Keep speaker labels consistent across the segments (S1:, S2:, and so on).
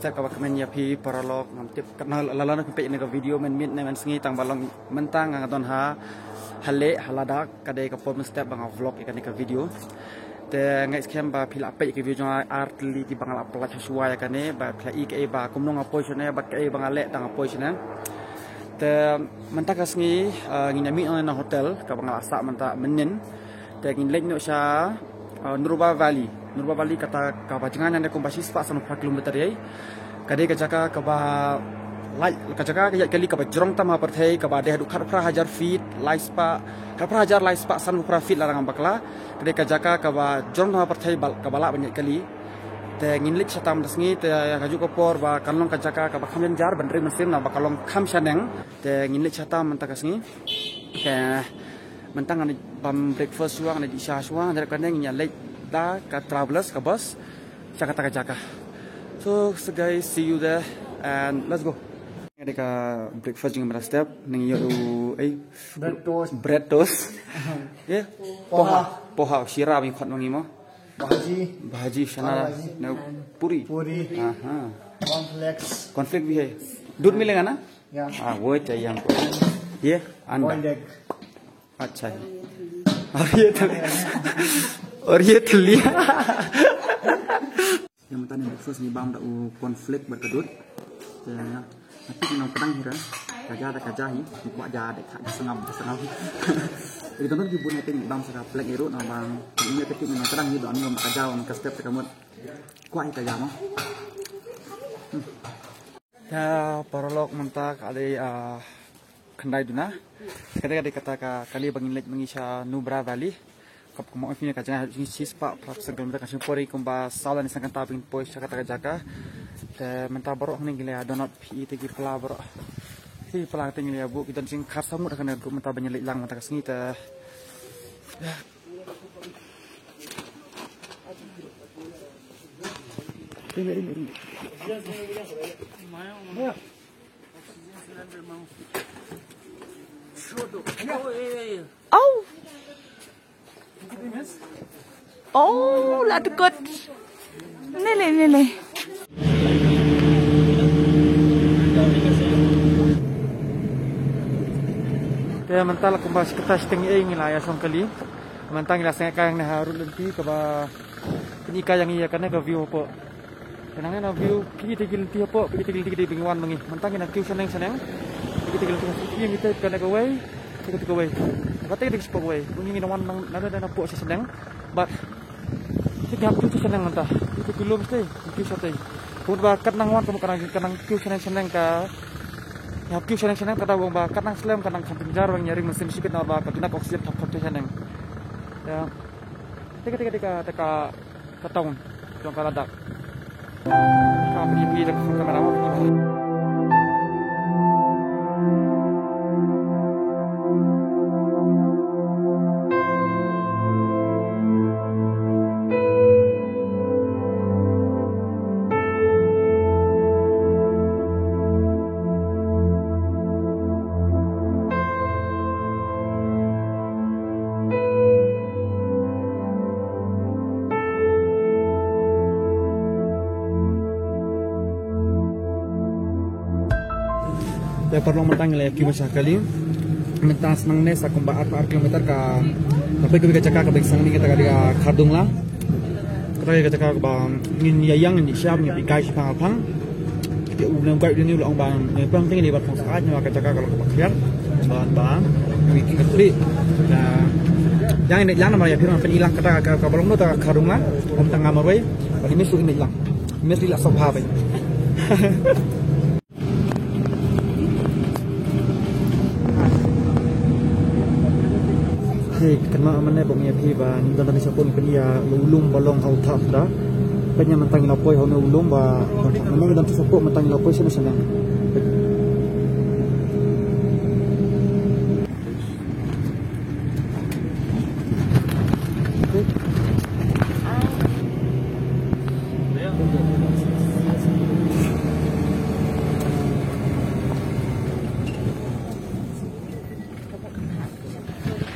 S1: step ka bakmen ya pi paralog ngam tip kana lalana pi ne ka video men mit ne man sngi tang balong mentang ngadon ha hale haladak kadai ka pom step bang vlog ikan ka video te ngai skem ba phila pe ke video art li ti bang apla chua ya kane ba phla I ke ba kumnong apoi chone ba ke bang ale tang apoi chone te mentang ka sngi ngina mi na hotel ka bang asa menta menin te ngin lek no sha Nurba Valley kata ka jangan anda kumbasis pak sanu 4 kilometer yai kadai ka jaka ka ba lai ka jaka ka kali ka ba jrong tama perthai ka ba de du khat pra hajar feet light spa khat pra hajar light spa sanu pra feet larang bakla kadai ka jaka ka ba jrong tama perthai bal ka bala banyak kali te nginlik satam dasngi te kaju ko por ba kalong ka jaka ka ba khamen jar bandri mesin na ba kalong kham saneng te nginlik satam mentakasngi ke mentang ani bam breakfast suang ani isha suang dari kaneng nya late da ka travelers ka bus Jakarta ka jaka. So guys, see you there and let's go. Ada ka breakfast jeung step ning yo bread toast. Ya, poha sira mi khat mangi mo. Bhaji shana na puri. Aha. Cornflakes भी है. दूध मिलेगा ना? हाँ, वो चाहिए हमको. ये अंडा. अच्छा है और ये थलिया yang mentani breakfast ni bang da konflik berkedut nanti kita pedang hira kaja hi kuat ja de kha sengam jadi tonton di bun itu bang saka plek iru na bang ini ketik ni pedang hi don ngom kaja on ka step kamut kuat kaja mo ya paralog mentak ada kendai duna kadang kata kali bangin lek mengisha Nubra Valley kap ko mo fini ka jangan sis pa prap sangkal meta kasi pori kumba salan sangkan taping poi kata jaka te menta borok ning gile donot pi te gi pla borok si pla te ngile bu kita sing khar samut kana ku menta banyak lang menta kasngi te ini
S2: Oh, là good. Nele.
S1: Kaya mental kumbas kita setengah ingin lah ya songkali. Mentang ila setengah kaya yang harus nanti keba penika yang iya karena ke view apa. Kenangnya na view kita gilti apa, kita gilti di bingwan mengi. Mentang ina view seneng. Kita gilti yang kita kena ke way. Kita ke way. Kata kita ke way. Bunyi minawan nada dana po sa seneng. But kita hapus tu seneng mentah. Itu belum mesti. View sate. Pun ba kanang wan kamu kanang view seneng ka. Hapus seneng kata wong ba kanang slam kanang samping jar wang nyari mesin sikit na ba kaduna oksigen thap tu seneng. Ya. Teka tahun jong kaladak. Kami pi dak kamera mo. Ya perlu mentang le ki masa kali mentang senang ne sa kumba 4 kilometer ka tapi ke jaka ka sang ni kita ka khadung la kita jaka ka bang ngin yang ni siap ni kai si phang ke unang kai ni long bang ne pang ting ni bat phong sa nya ka jaka ka ka khiat bang ni ki kali na yang ni lang na ya phirang pen ilang kata ka balong no ta khadung la om tang ngam roi bali mi su ni lang mi ri la so pha bai kena mana bangnya piba ni dan tadi sapon pelia ulung balong hau thap dah banyak mentang lapoi hau ulung ba mana dan sapon mentang lapoi sana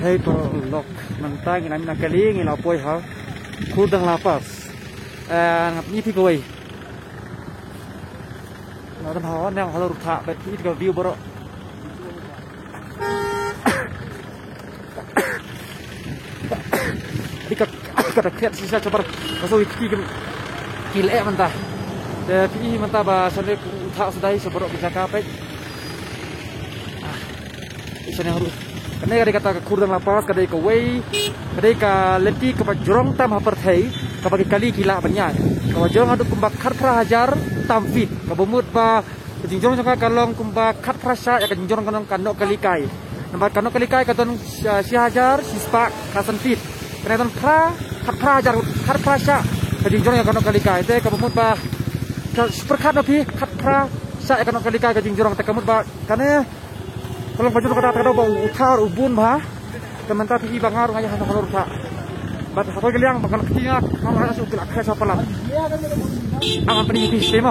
S1: Hey lok mentang ini nak kali ini lapoi hal kudang lapas, ngap ni pikoi. ada hawan yang halur tak, tapi itu view baru. Kata kreat sisa coba masuk wiki kile mentah. Tapi mentah bahasa ni tak sedai seberok bercakap baik. Isanya harus. Karena kadang kata kurang lapas, kadang kawai, kadang kaleti kepajurong tam hapertai, kapag kali kila banyak. Kepajurong ada kumbakar prahajar tamfit. Kabumut ba kejinjorong sangka kalong kumbakar prasya ya kejinjorong kanok kalikai. Nampak kanok kalikai katon si hajar sispak kasenfit. Karena ton prahajar prasya kejinjorong ya kanok kalikai. Itu kabumut ba seperkat nabi prasya ya kanok kalikai kejinjorong tekamut ba karena kalau baju kata kata bau utar ubun bah, teman tapi bangar ngaya hana kalau rusak. Bat apa kalian makan ketiga, kamu harus ukil akhir siapa lah. Aman pening sistem.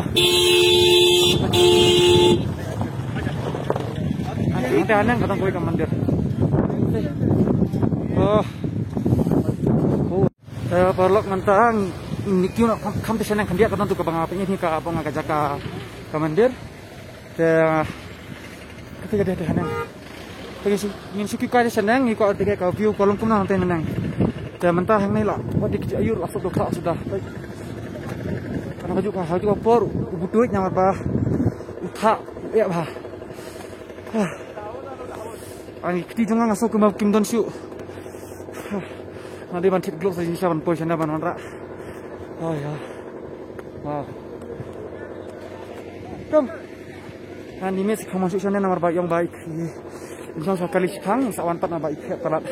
S1: Nanti aneh kata kau ikan mandir. Perlok mentang nikiu nak competition yang dia kata tu kebang apa ini ke abang agak jaka ke mandir. Ketika dia hanang, ingin suki kaya senang, ikut artikel kau view kolom kumna nanti menang. Jangan mentah yang ni lah, buat dikit ayur asal dokrak sudah. Karena haju kapor, butuh yang apa, utak, ya bah. Ani kita jangan asal kumau Kim Don Shu. Nanti bantit glow saja siapa pun sana banana. Oh ya, wow. Come. Ini mes kamu masuk sana nomor baik yang baik. Insya Allah sekali sekang, sawan pat nama baik telat.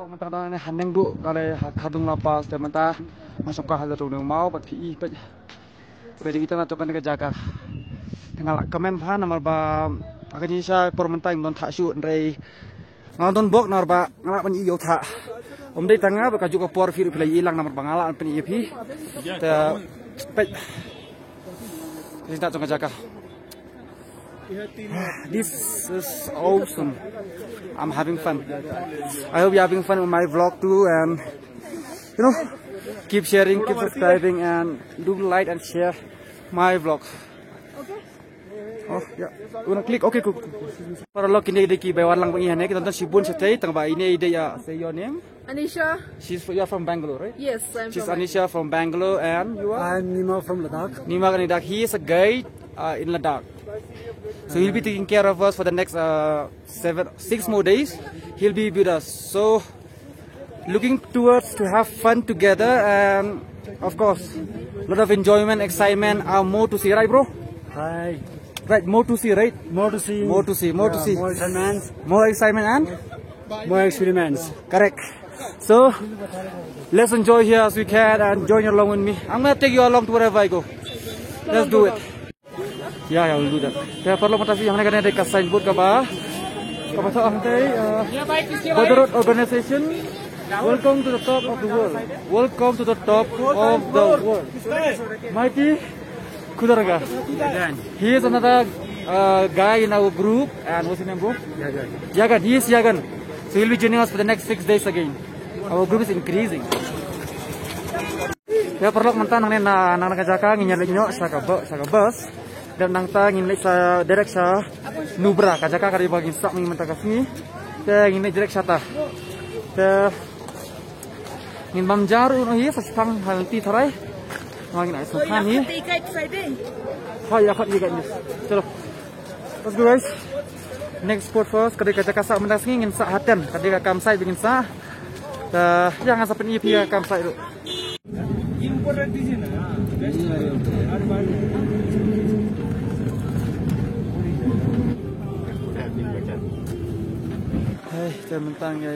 S1: Mentah dah ni haneng du kalau kadung lapas dan mentah masuk ke hal tu mau buat PI baca. Jadi kita nak coba nak jaga. Tengah komen bahan nama ba akan saya permentah yang don tak shoot dari ngadon bok nama ba ngalak penyi yo tak. Dari tengah berkaju ke por firu pilih hilang nama bangalan penyi pi. Baik. Kita coba jaga. This is awesome. I'm having fun. I hope you're having fun with my vlog too, and you know, keep sharing, keep subscribing, and do like and share my vlog. Okay. Oh ya, guna klik. Okay, cool. Para log ini deki bawa lang pengihan kita tonton Shibun stay tengah ini ide ya. Say your name. Anisha. You are from Bangalore, right? Yes, She's Anisha from Bangalore, and you are?
S3: I'm Nima from Ladakh.
S1: Nima from Ladakh. He is a guide in Ladakh. So he'll be taking care of us for the next 6 more days. He'll be with us. So looking towards to have fun together, and of course, a lot of enjoyment, excitement. More to see, right, bro?
S3: Hi.
S1: Right, more to see, right?
S3: More to see.
S1: More to see. More to see.
S3: More excitement.
S1: More excitement and
S3: more experiments.
S1: Correct. So let's enjoy here as we can and join along with me. I'm gonna take you along to wherever I go. Let's do it. Yeah, we'll do that. Kaya perlu matasi yang nakanya ada kasain buat kaba. Kaba sa angkay. Border Organization. Welcome to the top of the world. Welcome to the top of the world. Mighty Kudaraga. He is another guy in our group, and what's his name, bro? Yagan. He is Yagan. So he'll be joining us for the next 6 days again. Our group is increasing. Kaya perlu mantan nang nakajaka nginyal sa bus. Dan nangta ngin sa direct sa Nubra kajaka kari bagi sak ming mentaka sini te ngin direct sa ta te ngin bamjaru no hi sa stang halti tharai ngin ai sa khani ha ya khat yi guys chalo let's go guys next spot first kadi kajaka sak mendas ngin sa haten kadi ka kamsai bikin sa te jangan sa pen EP kamsai du important di sini mentang ya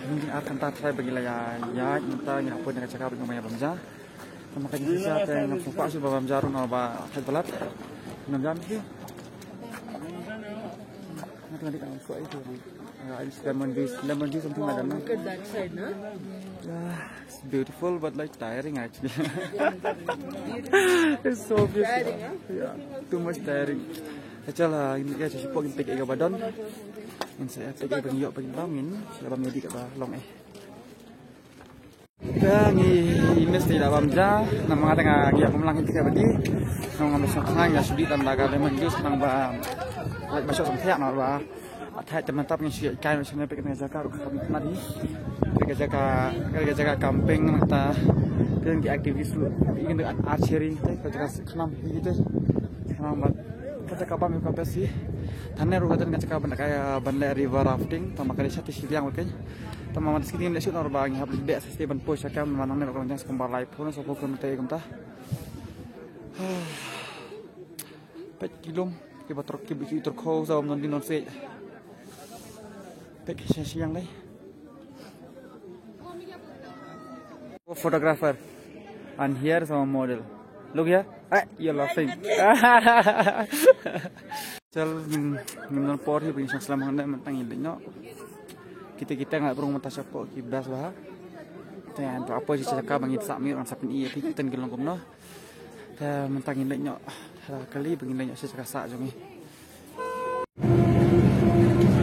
S1: mungkin akan tak saya bagi layar ya mentang yang pun dengan cakap dengan banyak bangsa Makan bisa teh sumpah sih babam jarum apa head pelat. 6 jam sih. Nanti kan suai itu. It's lemon juice something like that.
S2: Look at that side, no?
S1: Yeah, it's beautiful but like tiring actually. It's so beautiful.
S2: Tiring, huh?
S1: Yeah, too much tiring. Actually, ini guys, si pok impek ega badan. Ini saya pek ega yok pek bangin, saya bang di ka long eh. Ini mesti dalam ja, nama kata ngah dia pemelang itu kayak bedi, nama ngambil sang ya sudi dan dagang lemon juice nang bang, like masuk sampai nak bah, atai teman-teman yang sih kain macam ni pergi jaga kami tadi, pergi jaga camping mata, pergi di aktivis lu, ingin dengan archery, pergi jaga senam gitu, senam bat, kerja kapal mereka besi, tanah ruatan kerja kapal kayak bandar river rafting, tambah kali satu siang oke. Tama matas kini lesut nor bang hab libek sistem push akam manang ne orang jangan kembar live phone so pokok mete kamta. 8 kilom ke batrok ke bisu terkau sa non dinon se. Pek siang lai. Photographer and here is our model. Look here. You're laughing. Chal min por hi bin sang selam handa mentang indenya. Kita nggak perlu mentas apa kibas bah. Dan apa sih cakap bangit sakmi orang sapin iya kita gelong kumno. Dan mentangin lenyok kali bangin lenyok sih cakap sak jongi.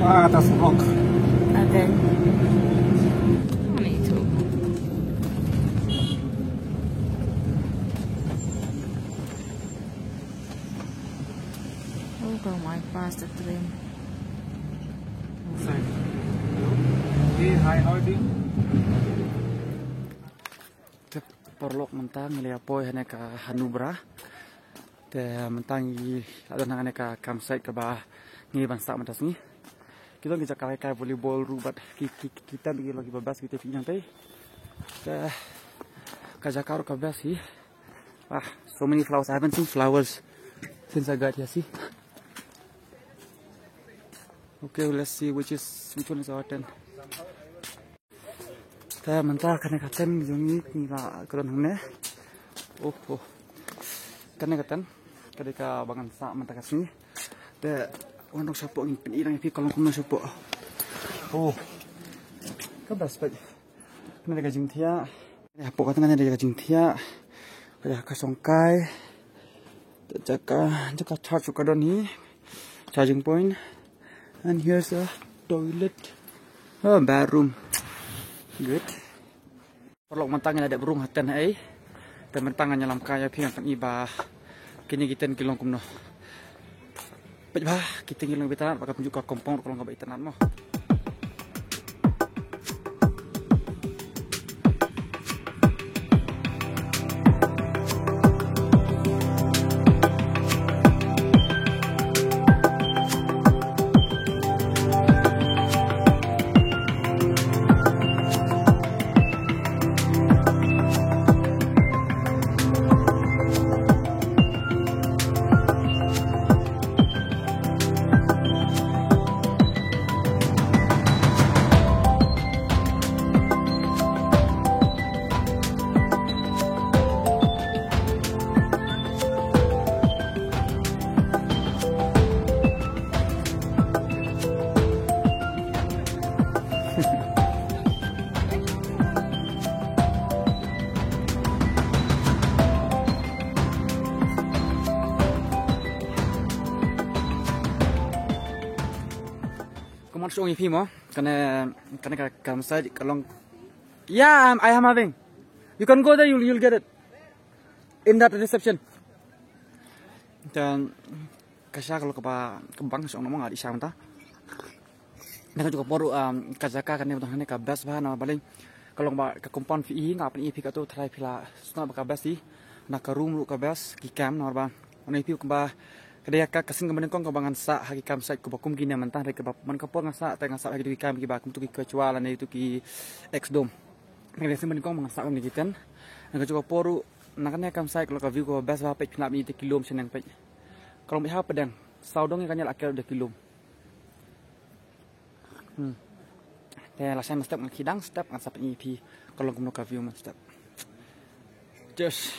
S1: Atas vlog.
S2: Okay. Me too. Oh, go my past the train.
S3: Hey, hi, how are you doing?
S1: Perlok mentang nilai apa hanya ke Hanubra, te mentang ada nang hanya ke campsite ke bah ni bangsa mentas ni. Kita bisa kayak volleyball rubat kita bikin lagi bebas kita pinjang teh. Te kajakar ke bebas sih. So many flowers. I haven't seen flowers since I got here. See. Okay, let's see which one is our turn. Saya mentah kena katan jongi nila keron hune. Oh. Kena katan ketika bangan sa mentah kasni. De untuk sapok ni penirang pi kalau kuna sapok. Oh. Kabas pa. Kena ka jingthia. Ya pok katan ada ka jingthia. Kaya ka songkai. Jaka charge ka don hi. Charging point. And here's a toilet. Oh, bathroom. Good. Perlu mentangnya ada burung hatan ai. Dan mentangannya lam kaya pi kan iba. Kini kita kilong kumno. Bah, kita kilong bitaran pakai tunjuk ke kompon kalau enggak bitaran mah. Masuk ini mo, karena kamu saja kalau, yeah, I am having. You can go there, you'll get it in that reception. Dan kasih kalau ke bank seorang ngomong ada isang ta. Nak juga baru kajaka kan yang tuh ke bus bah nama paling kalau ke kompon fi ngap ni pi tu try pila sunat ke bus di nak ke room lu ke bus ki cam nama bang. Oni pi ke bah kedaya kasin kemudian kong kebangan sa haki kam site kubakum gini mentah dari kebab man kapor ngasa tengah sa haki kam ki bakum tu ki kecualan itu ki ex dom kedaya kemudian kong mangsa ni kitan nak juga poru nakane kam site kalau ka view ko best ba pe pinap ni 1 km senang pe kalau biha pedang saudong kan nyal akal 2 km te la sen step ngkidang step ngasap ni pi kalau kumno ka view man step Cheers.